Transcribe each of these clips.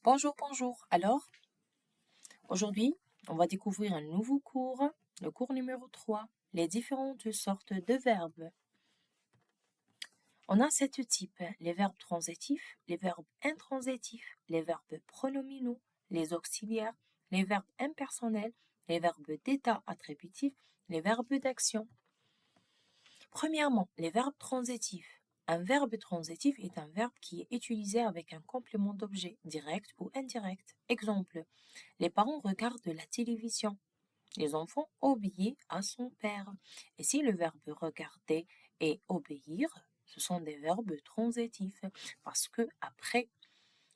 Bonjour, bonjour. Alors, aujourd'hui, on va découvrir un nouveau cours, le cours numéro 3, les différentes sortes de verbes. On a sept types, les verbes transitifs, les verbes intransitifs, les verbes pronominaux, les auxiliaires, les verbes impersonnels, les verbes d'état attributif, les verbes d'action. Premièrement, les verbes transitifs. Un verbe transitif est un verbe qui est utilisé avec un complément d'objet, direct ou indirect. Exemple, les parents regardent la télévision. Les enfants obéissent à son père. Et si le verbe regarder et obéir, ce sont des verbes transitifs parce que après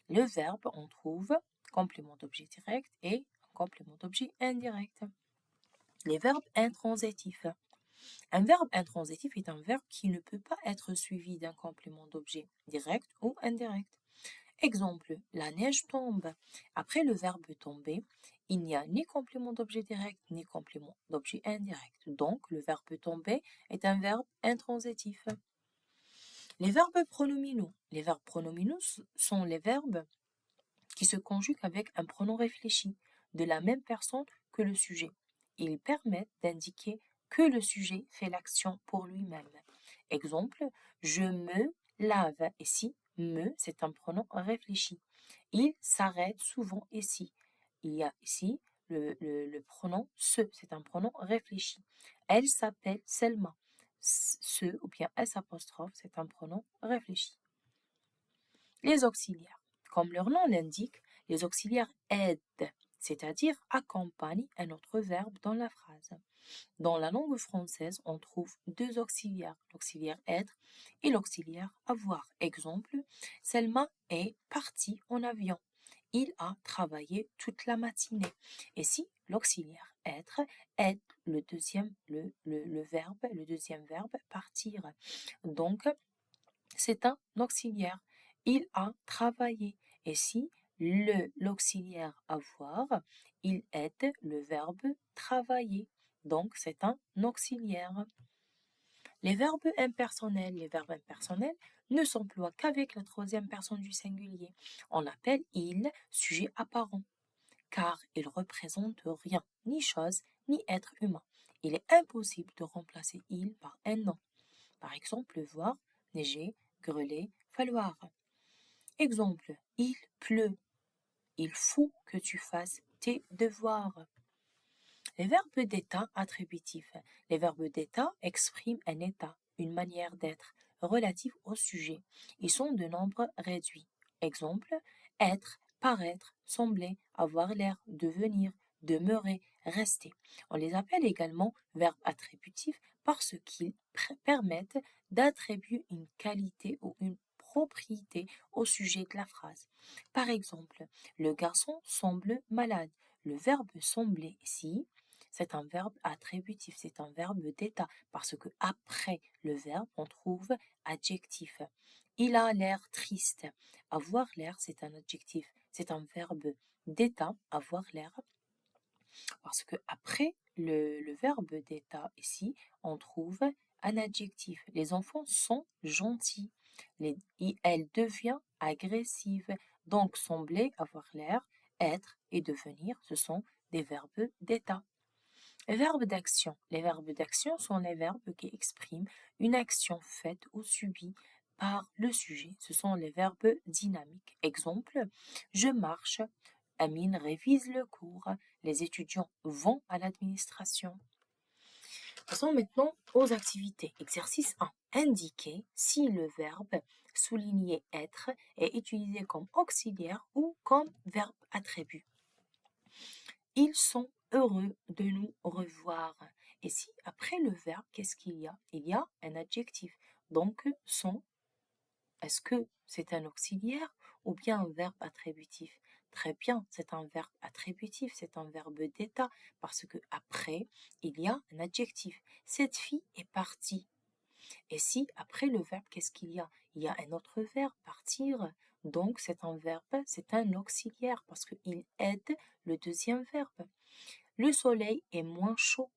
le verbe, on trouve complément d'objet direct et complément d'objet indirect. Les verbes intransitifs. Un verbe intransitif est un verbe qui ne peut pas être suivi d'un complément d'objet direct ou indirect. Exemple, la neige tombe. Après le verbe tomber, il n'y a ni complément d'objet direct ni complément d'objet indirect. Donc, le verbe tomber est un verbe intransitif. Les verbes pronominaux. Les verbes pronominaux sont les verbes qui se conjuguent avec un pronom réfléchi de la même personne que le sujet. Ils permettent d'indiquer que le sujet fait l'action pour lui-même. Exemple, je me lave. Ici, me, c'est un pronom réfléchi. Il s'arrête souvent ici. Il y a ici le pronom se, c'est un pronom réfléchi. Elle s'appelle Selma. Ce ou bien S apostrophe, c'est un pronom réfléchi. Les auxiliaires. Comme leur nom l'indique, les auxiliaires aident, c'est-à-dire accompagnent un autre verbe dans la phrase. Dans la langue française, on trouve deux auxiliaires, l'auxiliaire être et l'auxiliaire avoir. Exemple, Selma est partie en avion. Il a travaillé toute la matinée. Et si l'auxiliaire être est le deuxième verbe partir. Donc, c'est un auxiliaire. Il a travaillé. Et si l'auxiliaire avoir, il aide le verbe travailler. Donc, c'est un auxiliaire. Les verbes impersonnels. Les verbes impersonnels ne s'emploient qu'avec la troisième personne du singulier. On l'appelle il, sujet apparent, car il représente rien, ni chose, ni être humain. Il est impossible de remplacer il par un nom. Par exemple, voir, neiger, grêler, falloir. Exemple, il pleut. Il faut que tu fasses tes devoirs. Les verbes d'état attributifs. Les verbes d'état expriment un état, une manière d'être relative au sujet. Ils sont de nombre réduit. Exemple, être, paraître, sembler, avoir l'air, devenir, demeurer, rester. On les appelle également verbes attributifs parce qu'ils permettent d'attribuer une qualité ou une propriété au sujet de la phrase. Par exemple, le garçon semble malade. Le verbe sembler ici, c'est un verbe attributif, c'est un verbe d'état, parce que après le verbe, on trouve adjectif. Il a l'air triste. Avoir l'air, c'est un adjectif, c'est un verbe d'état, avoir l'air, parce que après le verbe d'état ici, on trouve un adjectif. Les enfants sont gentils. Elle devient agressive. Donc sembler, avoir l'air, être et devenir, ce sont des verbes d'état. Les verbes d'action. Les verbes d'action sont les verbes qui expriment une action faite ou subie par le sujet. Ce sont les verbes dynamiques. Exemple, je marche. Amine révise le cours. Les étudiants vont à l'administration. Passons maintenant aux activités. Exercice 1. Indiquer si le verbe souligner être est utilisé comme auxiliaire ou comme verbe attribut. Ils sont heureux de nous revoir. Et si après le verbe, qu'est-ce qu'il y a? Il y a un adjectif. Donc, sont, est-ce que c'est un auxiliaire ou bien un verbe attributif? Très bien, c'est un verbe attributif, c'est un verbe d'état parce que après, il y a un adjectif. Cette fille est partie. Et si après le verbe, qu'est-ce qu'il y a? Il y a un autre verbe, partir. Donc, c'est un verbe, c'est un auxiliaire parce qu'il aide le deuxième verbe. Le soleil est moins chaud.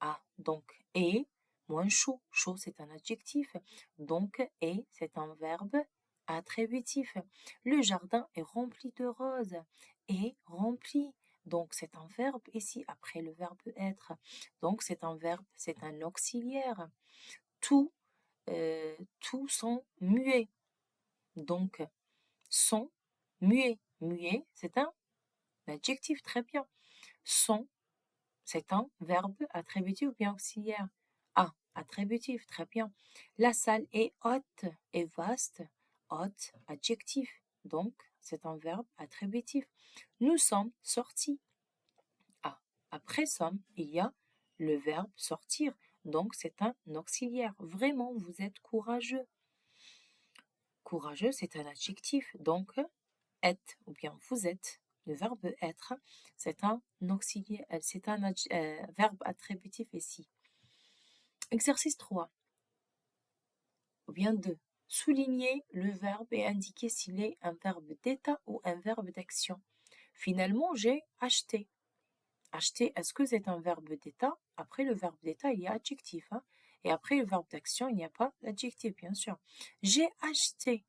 Ah, donc, est moins chaud. Chaud, c'est un adjectif. Donc, est, c'est un verbe attributif. Le jardin est rempli de roses. Est rempli. Donc, c'est un verbe ici, après le verbe être. Donc, c'est un verbe, c'est un auxiliaire. Tout, tout sont muets. Donc, sont muets. Muet, c'est un adjectif, très bien. Sont, c'est un verbe attributif ou bien auxiliaire. Ah, attributif, très bien. La salle est haute et vaste. Haute, adjectif. Donc, c'est un verbe attributif. Nous sommes sortis. Ah, après sommes, il y a le verbe sortir. Donc, c'est un auxiliaire. Vraiment, vous êtes courageux. Courageux, c'est un adjectif. Donc, être ou bien vous êtes. Le verbe être, c'est un auxiliaire, c'est un verbe attributif ici. Exercice 3, ou bien 2. Souligner le verbe et indiquer s'il est un verbe d'état ou un verbe d'action. Finalement, j'ai acheté. Acheter, est-ce que c'est un verbe d'état? Après le verbe d'état, il y a adjectif. Hein? Et après le verbe d'action, il n'y a pas d'adjectif, bien sûr. J'ai acheté.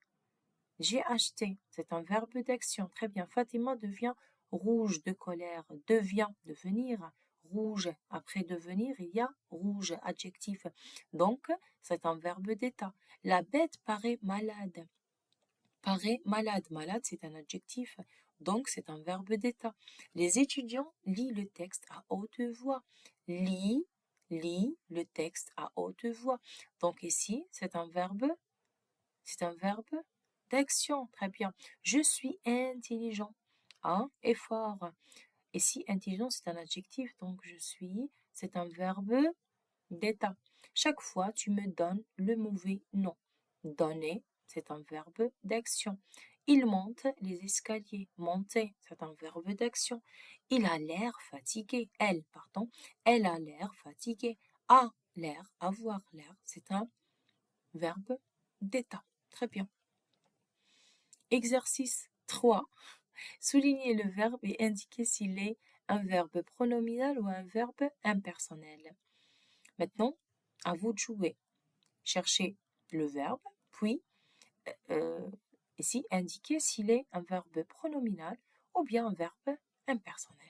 J'ai acheté. C'est un verbe d'action. Très bien. Fatima devient rouge de colère. Devient, devenir. Rouge. Après devenir, il y a rouge, adjectif. Donc, c'est un verbe d'état. La bête paraît malade. Paraît malade. Malade, c'est un adjectif. Donc, c'est un verbe d'état. Les étudiants lisent le texte à haute voix. Lit le texte à haute voix. Donc, ici, c'est un verbe d'action. Très bien. Je suis intelligent. Hein, et fort. Ici, intelligent, c'est un adjectif. Donc, je suis, c'est un verbe d'état. Chaque fois, tu me donnes le mauvais nom. Donner, c'est un verbe d'action. Il monte les escaliers. Monter, c'est un verbe d'action. Il a l'air fatigué. Elle, pardon. Elle a l'air fatiguée. A l'air, avoir l'air, c'est un verbe d'état. Très bien. Exercice 3. Souligner le verbe et indiquer s'il est un verbe pronominal ou un verbe impersonnel. Maintenant, à vous de jouer. Cherchez le verbe, puis ici indiquer s'il est un verbe pronominal ou bien un verbe impersonnel.